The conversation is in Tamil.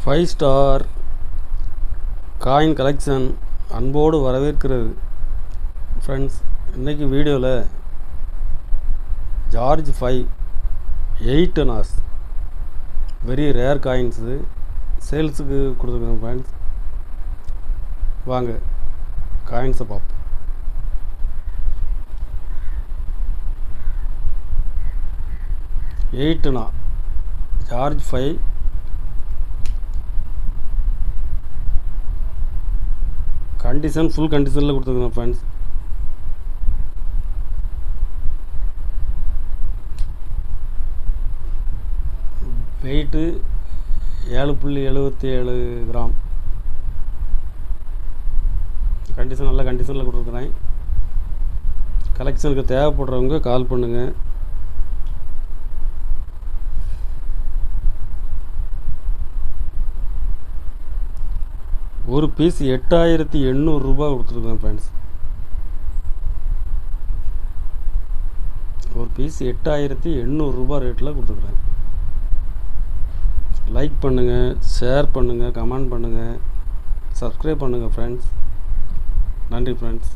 5 ஸ்டார் காயின் கலெக்ஷன் அன்போடு வரவேற்கிறது ஃப்ரெண்ட்ஸ். இன்றைக்கி வீடியோவில் George 5 8 annas very rare coins சேல்ஸுக்கு கொடுத்துருக்குறேன் ஃப்ரெண்ட்ஸ். வாங்க காயின்ஸை பார்ப்போம். எயிட்டுனா ஜார்ஜ் 5 கண்டிஷன் ஃபுல் கண்டிஷனில் கொடுத்துருக்குறேன் ஃப்ரெண்ட்ஸ். Weight 7.77 gram. கண்டிஷன் நல்ல கண்டிஷனில் கொடுத்துருக்குறேன். கலெக்ஷனுக்கு தேவைப்படுறவங்க கால் பண்ணுங்கள். ஒரு பீஸ் 8800 ரூபா கொடுத்துருக்குறேன் ஃப்ரெண்ட்ஸ். ஒரு பீஸ் 8800 ரூபா ரேட்டில் கொடுத்துருக்குறேன். லைக் பண்ணுங்கள், ஷேர் பண்ணுங்கள், கமெண்ட் பண்ணுங்கள், சப்ஸ்கிரைப் பண்ணுங்கள் ஃப்ரெண்ட்ஸ். நன்றி ஃப்ரெண்ட்ஸ்.